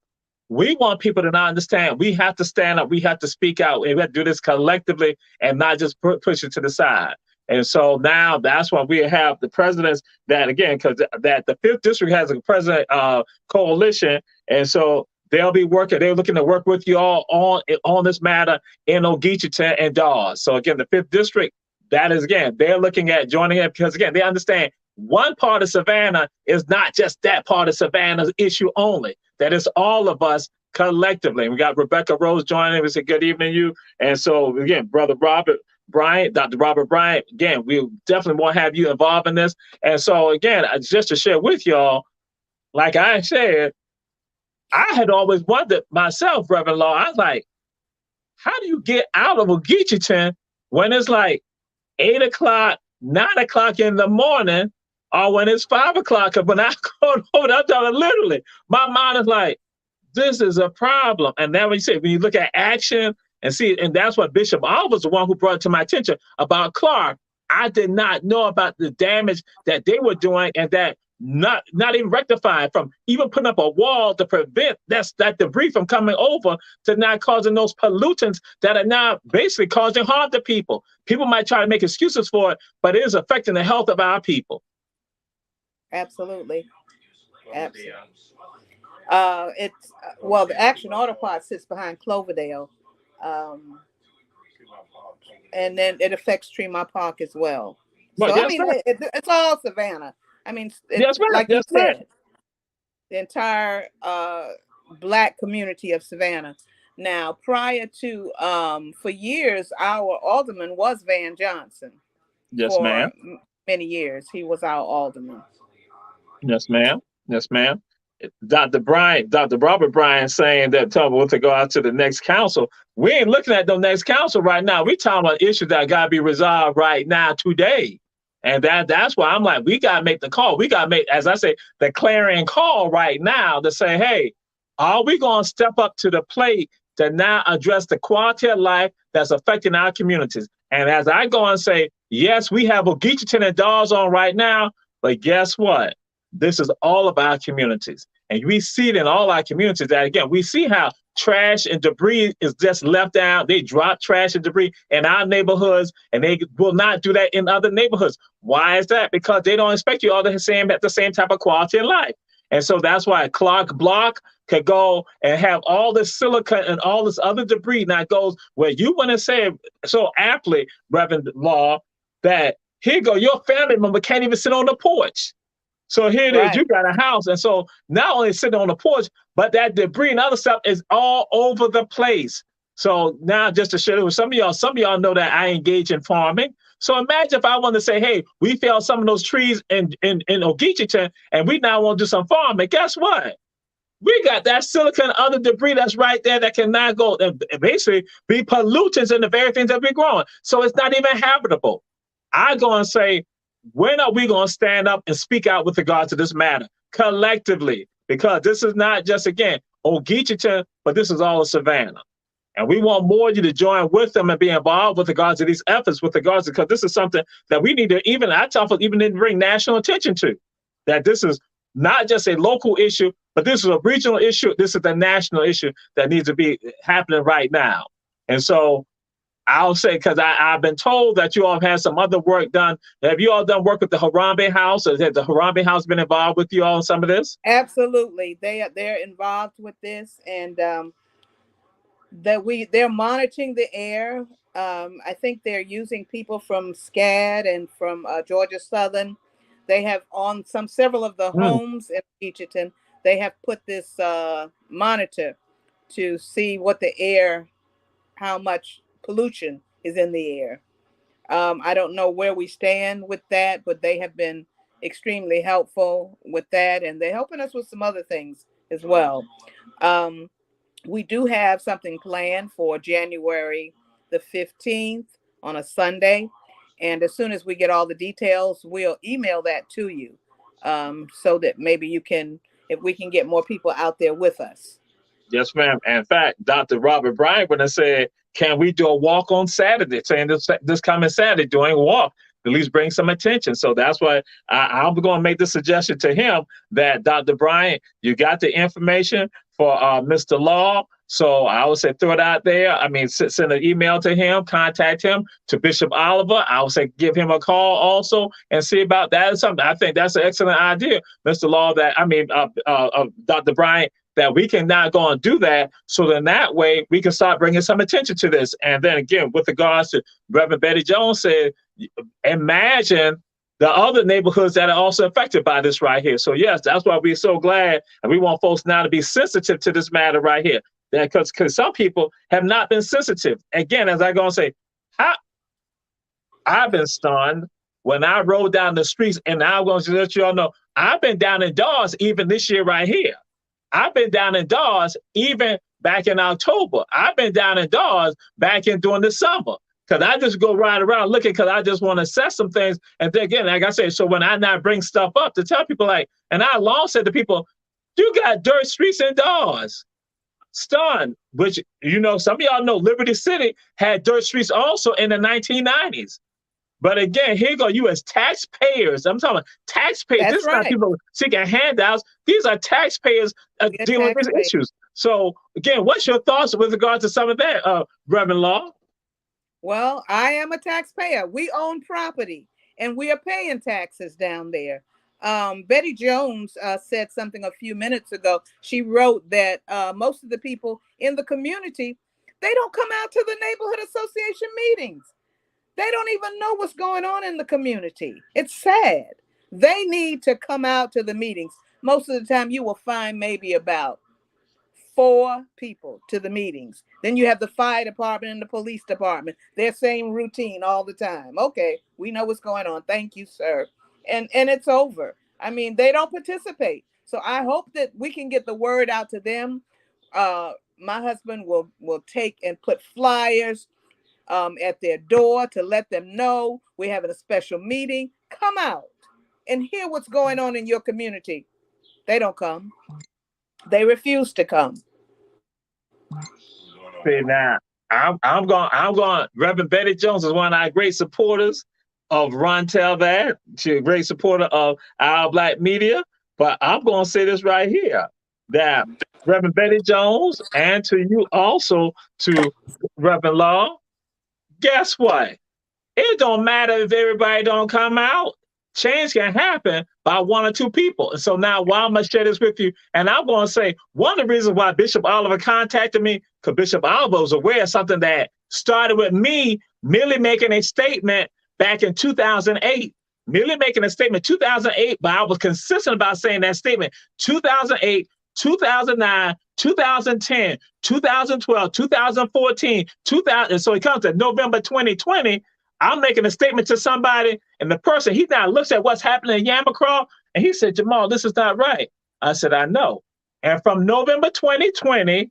we want people to not understand. We have to stand up. We have to speak out. We have to do this collectively and not just push it to the side. And so now that's why we have the presidents that, again, because that the 5th district has a president coalition. And so they'll be working. They're looking to work with you all on this matter in Ogeecheeton and Dawes. So again, the 5th district, that is, again, they're looking at joining it because, again, they understand one part of Savannah is not just that part of Savannah's issue only. That is all of us collectively. We got Rebecca Rose joining. We say good evening to you. And so, again, Brother Robert Bryant, Dr. Robert Bryant, again, we definitely want to have you involved in this. And so, again, just to share with y'all, like I said, I had always wondered myself, Reverend Law, I was like, how do you get out of Ogeecheeton when it's like 8 o'clock, 9 o'clock in the morning, or when it's 5 o'clock? When I go home, I'm talking literally, my mind is like, this is a problem. And then when you say, when you look at action and see, and that's what Bishop Oliver was the one who brought it to my attention about Clark. I did not know about the damage that they were doing and that not even rectified, from even putting up a wall to prevent that debris from coming over to not causing those pollutants that are now basically causing harm to people. People might try to make excuses for it, but it is affecting the health of our people. Absolutely. Absolutely. Well, the Action Auto Parts sits behind Cloverdale. And then it affects Tremont Park as well. So, I mean, it's all Savannah. I mean, like you said, the entire Black community of Savannah. Now, prior to, for years, our alderman was Van Johnson. Yes, ma'am. Many years, he was our alderman. Yes, ma'am. Yes, ma'am. Dr. Robert Bryant saying that we're to go out to the next council. We ain't looking at the next council right now. We talking about issues that got to be resolved right now, today. And that's why I'm like, we got to make the call. We got to make, as I say, the clarion call right now to say, hey, are we going to step up to the plate to now address the quality of life that's affecting our communities? And as I go and say, yes, we have Ogeecheeton and Dawes on right now, but guess what? this is all of our communities. And we see it in all our communities that, again, we see how trash and debris is just left out. They drop trash and debris in our neighborhoods, and they will not do that in other neighborhoods. Why is that? Because they don't expect you all to have the same type of quality in life. And so that's why Clark Block could go and have all this silica and all this other debris that goes where you want to say so aptly, Reverend Law, that here go, your family member can't even sit on the porch. So here it is, you got a house. And so not only sitting on the porch, but that debris and other stuff is all over the place. So now just to share it with some of y'all know that I engage in farming. So imagine if I want to say, hey, we felled some of those trees in Ogeecheeton and we now want to do some farming. Guess what? We got that silica and other debris that's right there that can now go and basically be pollutants in the very things that we're growing. So it's not even habitable. I go and say, when are we going to stand up and speak out with regard to this matter collectively? Because this is not just, again, Ogeecheeton, but this is all of Savannah. And we want more of you to join with them and be involved with regards to these efforts, with regards to, because this is something that we need to even bring national attention to, that this is not just a local issue, but this is a regional issue. This is the national issue that needs to be happening right now. And so I'll say, because I've been told that you all have had some other work done. Have you all done work with the Harambe House? Or has the Harambe House been involved with you all in some of this? Absolutely. They're involved with this, and they're monitoring the air. I think they're using people from SCAD and from Georgia Southern. They have on several of the homes in Ogeecheeton, they have put this monitor to see what the air, how much pollution is in the air. I don't know where we stand with that, but they have been extremely helpful with that, and they're helping us with some other things as well. We do have something planned for January the 15th on a Sunday, and as soon as we get all the details, we'll email that to you, so that maybe you can, if we can get more people out there with us. Yes, ma'am. In fact, Dr. Robert Bryant would have said, can we do a walk on Saturday, saying this coming Saturday, doing a walk, at least bring some attention. So that's why I'm going to make the suggestion to him that, Dr. Bryant, you got the information for Mr. Law. So I would say throw it out there. I mean, send an email to him, contact him, to Bishop Oliver. I would say give him a call also and see about that. Something I think that's an excellent idea, Mr. Law, Dr. Bryant, that we can now go and do that. So then that way we can start bringing some attention to this. And then again, with regards to Reverend Betty Jones said, imagine the other neighborhoods that are also affected by this right here. So yes, that's why we're so glad. And we want folks now to be sensitive to this matter right here. Because some people have not been sensitive. Again, as I go and say, I've been stunned when I rode down the streets, and I'm going to let you all know, I've been down in Dawes even this year right here. I've been down in Dawes even back in October. I've been down in Dawes back in during the summer. Because I just go right around looking, because I just want to assess some things. And then again, like I said, so when I now bring stuff up to tell people, like, and I long said to people, you got dirt streets in Dawes. Stunned, which, you know, some of y'all know Liberty City had dirt streets also in the 1990s. But again, here you go, you as taxpayers, I'm talking about taxpayers. That's this is right. not people seeking handouts. These are taxpayers dealing with these issues. So again, what's your thoughts with regard to some of that, Reverend Law? Well, I am a taxpayer. We own property and we are paying taxes down there. Betty Jones said something a few minutes ago. She wrote that most of the people in the community, they don't come out to the neighborhood association meetings. They don't even know what's going on in the community. It's sad. They need to come out to the meetings. Most of the time you will find maybe about 4 people to the meetings. Then you have the fire department and the police department. Their same routine all the time. Okay, we know what's going on. Thank you, sir. And it's over. I mean, they don't participate. So I hope that we can get the word out to them. My husband will take and put flyers at their door to let them know we're having a special meeting. Come out and hear what's going on in your community. They don't come. They refuse to come. See, now I'm going. Reverend Betty Jones is one of our great supporters of Run Tell That. She's a great supporter of Our Black Media. But I'm going to say this right here, that Reverend Betty Jones, and to you also, to Reverend Law, guess what? It don't matter if everybody don't come out. Change can happen by one or two people. And so now, why I'm going to share this with you, and I'm going to say one of the reasons why Bishop Oliver contacted me, because Bishop Oliver was aware of something that started with me merely making a statement back in 2008. Merely making a statement 2008, but I was consistent about saying that statement 2008, 2009, 2010, 2012, 2014, 2000. And so it comes to November 2020. I'm making a statement to somebody, and the person, he now looks at what's happening in Yamacraw, and he said, Jamal, this is not right. I said, I know. And from November 2020,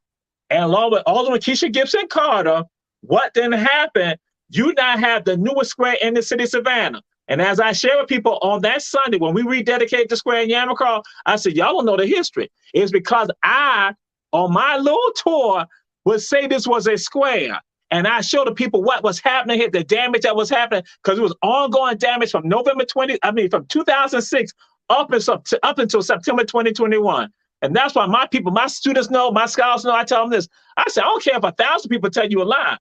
and along with Alderman Keisha Gibson Carter, what then happened? You now have the newest square in the city of Savannah. And as I share with people on that Sunday, when we rededicated the square in Yamacraw, I said, y'all don't know the history. It's because I, on my little tour, would say this was a square. And I showed the people what was happening here, the damage that was happening, because it was ongoing damage from from 2006 up until September 2021. And that's why my people, my students know, my scholars know, I tell them this. I say, I don't care if 1,000 people tell you a lie.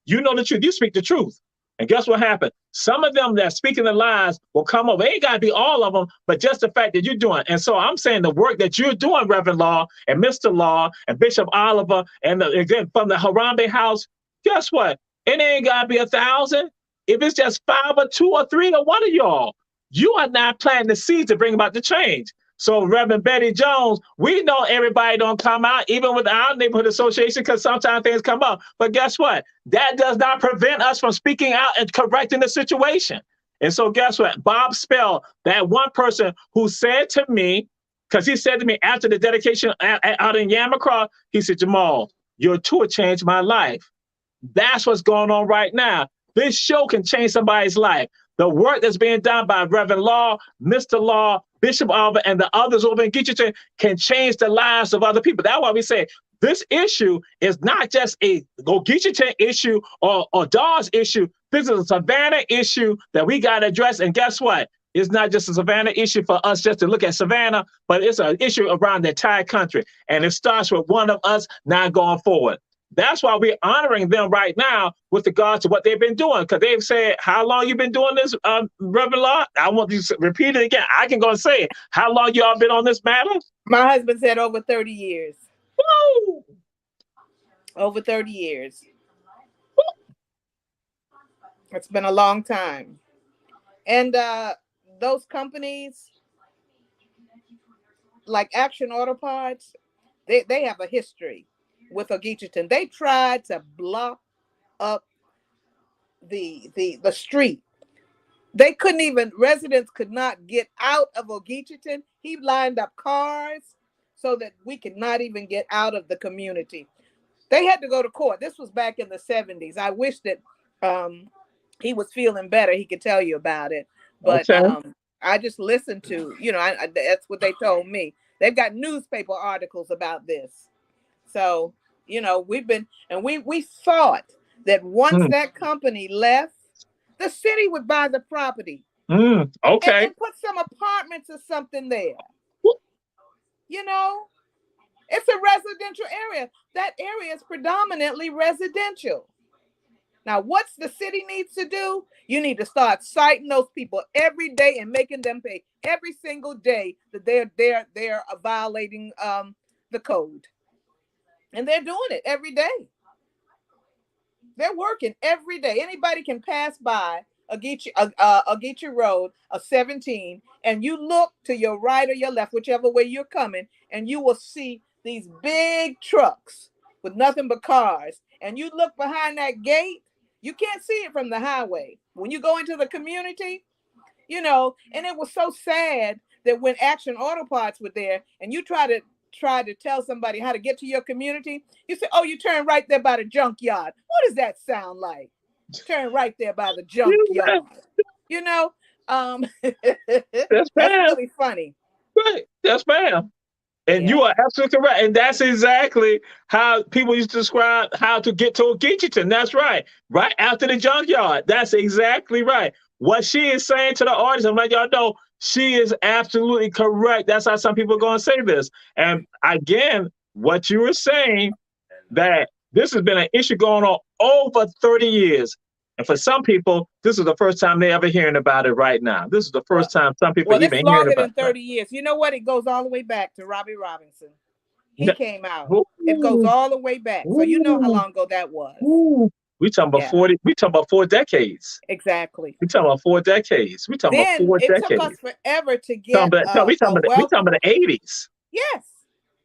You know the truth, you speak the truth. And guess what happened? Some of them that speaking the lies will come over. It ain't got to be all of them, but just the fact that you're doing. And so I'm saying the work that you're doing, Reverend Law and Mr. Law and Bishop Oliver, and again from the Harambe House, guess what? It ain't got to be 1,000. If it's just 5 or 2 or 3 or 1 of y'all, you are not planting the seeds to bring about the change. So Reverend Betty Jones, we know everybody don't come out, even with our neighborhood association, because sometimes things come up. But guess what? That does not prevent us from speaking out and correcting the situation. And so guess what? Bob Spell, that one person who said to me, because he said to me after the dedication out in Yamacraw, he said, Jamal, your tour changed my life. That's what's going on right now. This show can change somebody's life. The work that's being done by Reverend Law, Mr. Law, Bishop Oliver, and the others over in Ogeecheeton can change the lives of other people. That's why we say this issue is not just a Ogeecheeton issue or Dawes issue. This is a Savannah issue that we got to address. And guess what? It's not just a Savannah issue for us just to look at Savannah, but it's an issue around the entire country. And it starts with one of us not going forward. That's why we're honoring them right now with regards to what they've been doing, because they've said, how long you been doing this, Reverend Law? I want you to repeat it again. I can go and say it. How long y'all been on this matter? My husband said over 30 years. Woo! Over 30 years. Woo! It's been a long time. And those companies, like Action Auto Parts, they have a history with Ogeecheeton. They tried to block up the street. They couldn't even, residents could not get out of Ogeecheeton. He lined up cars so that we could not even get out of the community. They had to go to court. This was back in the 70s. I wish that he was feeling better. He could tell you about it. But okay. I just listened to, that's what they told me. They've got newspaper articles about this. So, we've been, and we thought that once that company left, the city would buy the property. Okay. And put some apartments or something there. It's a residential area. That area is predominantly residential. Now, what's the city needs to do? You need to start citing those people every day and making them pay every single day that they're violating the code. And they're doing it every day. They're working every day. Anybody can pass by Ogeechee Road, 17, and you look to your right or your left, whichever way you're coming, and you will see these big trucks with nothing but cars. And you look behind that gate, you can't see it from the highway. When you go into the community, and it was so sad that when Action Auto Parts were there and you try to tell somebody how to get to your community, you say, oh, you turn right there by the junkyard. What does that sound like? Turn right there by the junkyard. That's really funny. Right. That's bad. And you are absolutely correct. And that's exactly how people used to describe how to get to Ogeecheeton. That's right. Right after the junkyard. That's exactly right. What she is saying to the audience, I'm letting y'all know, She is absolutely correct. That's how some people are going to say this. And again, what you were saying, that this has been an issue going on over 30 years. And for some people, this is the first time they ever hearing about it right now. This is the first time some people Well, it's even hearing longer about than 30 years. You know what? It goes all the way back to Robbie Robinson. He it. came out. Ooh, It goes all the way back. So you know how ooh, long ago that was. ooh. We talking about Yeah, 40, we talking about 4 decades. exactly. We talking about 4 decades. We talking about Then four it took us decades. forever to get We talking a about we talking welcome. about the 80s. Yes,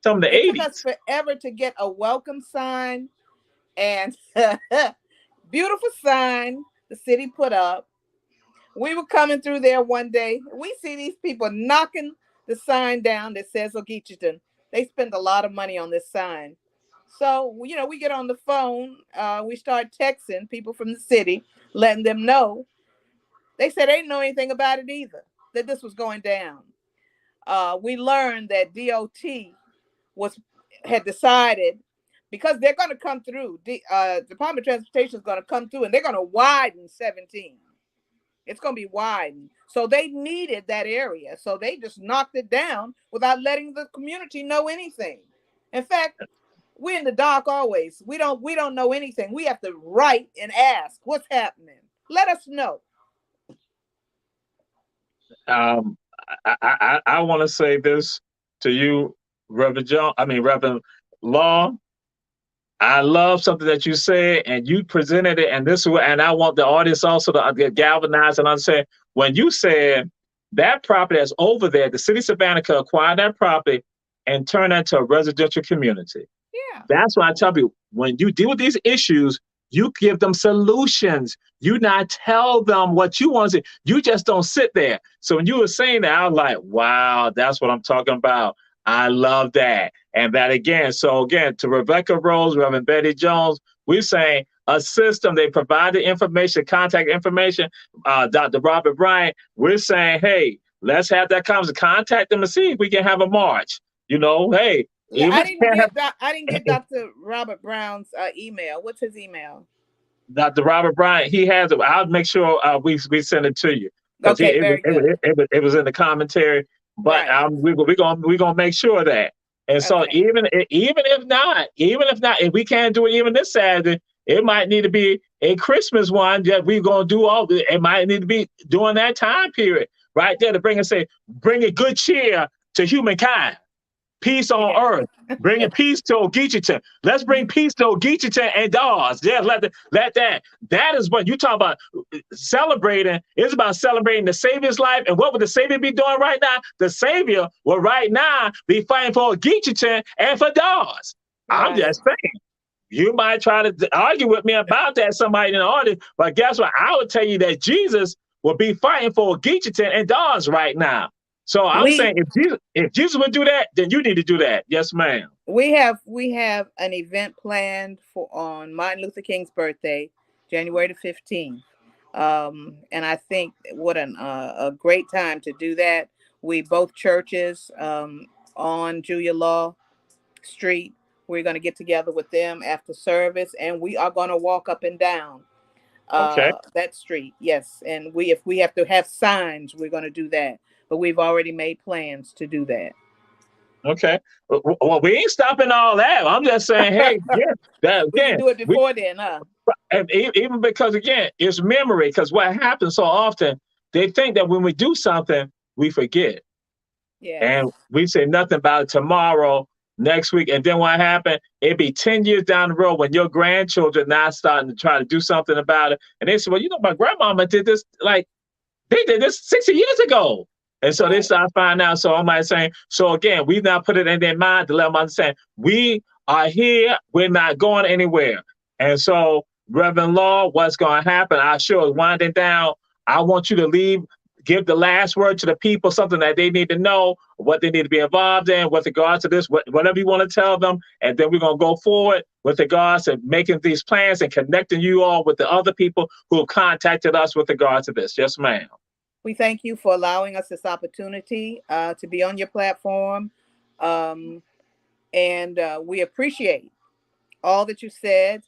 Talking about the it took us 80s. forever to get a welcome sign and beautiful sign the city put up. We were coming through there one day. We see these people knocking the sign down that says Ogeecheeton. They spend a lot of money on this sign. So, you know, we get on the phone. We start texting people from the city, letting them know. They said they didn't know anything about it either, that this was going down. We learned that DOT had decided, because they're going to come through. The Department of Transportation is going to come through, and they're going to widen 17. It's going to be widened. So they needed that area. So they just knocked it down without letting the community know anything. In fact, we're in the dark always. We don't know anything. We have to write and ask, what's happening? Let us know. Um, I want to say this to you, Reverend Law. I love something that you said, and you presented it, and and I want the audience also to get galvanized and understand. When you said that property that's over there, the city of Savannah could acquire that property and turn that into a residential community. Yeah. That's why I tell you, when you deal with these issues, you give them solutions. You not tell them what you want to see. You just don't sit there. So when you were saying that, I was like, wow, that's what I'm talking about. I love that. And that again, so again, to Rebecca Rose, Reverend Betty Jones, we're saying a system, they provide the information, contact information, Dr. Robert Bryant, we're saying, hey, let's have that conversation, contact them and see if we can have a march. You know, hey, Yeah, even I didn't get Dr. Robert Brown's email. What's his email? Dr. Robert Bryant, he has it. I'll make sure we send it to you because Okay, very good. It was in the commentary. But Right. we're gonna make sure of that. And so Okay. even if not, if we can't do it even this Saturday, it might need to be a Christmas one that we're gonna do it might need to be during that time period right there to bring a good cheer to humankind. Peace on Yeah. earth. Bringing peace to Ogeecheeton. Let's bring peace to Ogeecheeton and Dawes. Yeah, let that. That is what you talk about celebrating. It's about celebrating the Savior's life. And what would the Savior be doing right now? The Savior will right now be fighting for Ogeecheeton and for Dawes. I'm Right. just saying. You might try to argue with me about that, somebody in the audience, but guess what? I would tell you that Jesus will be fighting for Ogeecheeton and Dawes right now. So I'm saying if Jesus would do that, then you need to do that. Yes, ma'am. We have an event planned on Martin Luther King's birthday, January the 15th. And I think what a great time to do that. We both churches on Julia Law Street. We're going to get together with them after service, and we are going to walk up and down Okay. that street. Yes, and if we have to have signs, we're going to do that. But we've already made plans to do that. Okay. Well, we ain't stopping all that. I'm just saying, hey, We can do it before then, huh? and even because again, it's memory. Because what happens so often, they think that when we do something, we forget. Yes. And we say nothing about it tomorrow, next week. And then what happened? It'd be 10 years down the road when your grandchildren now starting to try to do something about it. And they say, well, my grandmama did this, like, they did this 60 years ago. And so they start finding out. So I might say, so again, we've now put it in their mind to let them understand we are here, we're not going anywhere. And so, Reverend Law, what's going to happen? Our show is winding down. I want you to give the last word to the people, something that they need to know, what they need to be involved in with regards to this, whatever you want to tell them. And then we're going to go forward with regards to making these plans and connecting you all with the other people who have contacted us with regards to this. Yes, ma'am. We thank you for allowing us this opportunity to be on your platform. And we appreciate all that you said.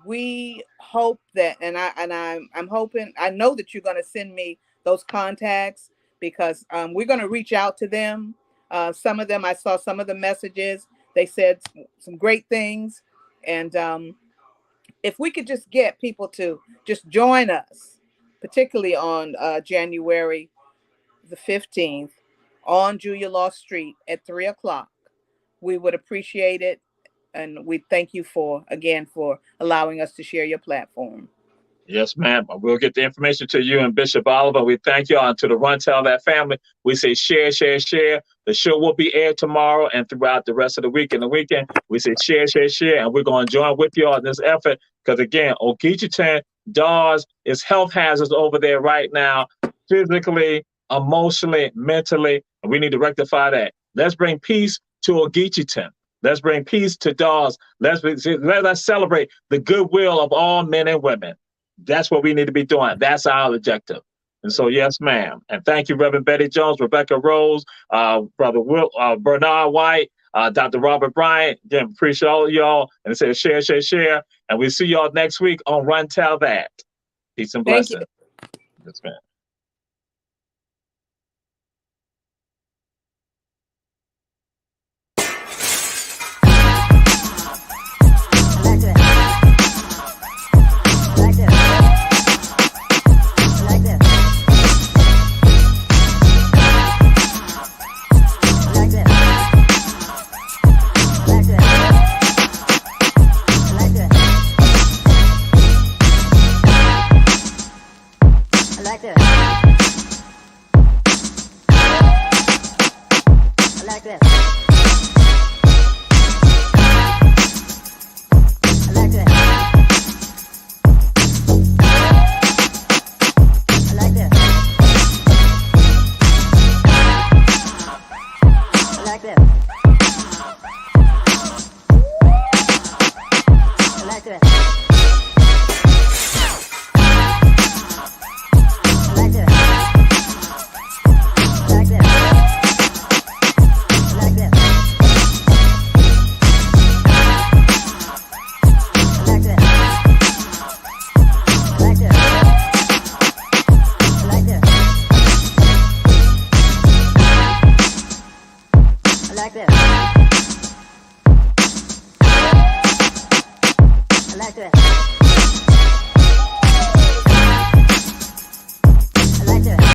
We hope that, and I'm hoping, I know that you're going to send me those contacts, because we're going to reach out to them. Some of them, I saw some of the messages. They said some great things. And if we could just get people to just join us, particularly on January the 15th on Julia Law Street at 3:00, we would appreciate it. And we thank you again for allowing us to share your platform. Yes, ma'am. We'll get the information to you and Bishop Oliver. We thank y'all, and to the Run Tell That family. We say share, share, share. The show will be aired tomorrow and throughout the rest of the week and the weekend. We say share, share, share, and we're going to join with y'all in this effort because, again, Ogeecheeton, Dawes, is health hazards over there right now, physically, emotionally, mentally, and we need to rectify that. Let's bring peace to Ogeecheeton. Let's bring peace to Dawes. Let us celebrate the goodwill of all men and women. That's what we need to be doing. That's our objective. And so, yes, ma'am. And thank you, Reverend Betty Jones, Rebecca Rose, Brother Bernard White, Dr. Robert Bryant. Again, appreciate all of y'all. And it says share, share, share. And we'll see y'all next week on Run Tell That. Peace and blessings. Yes, ma'am. I like that.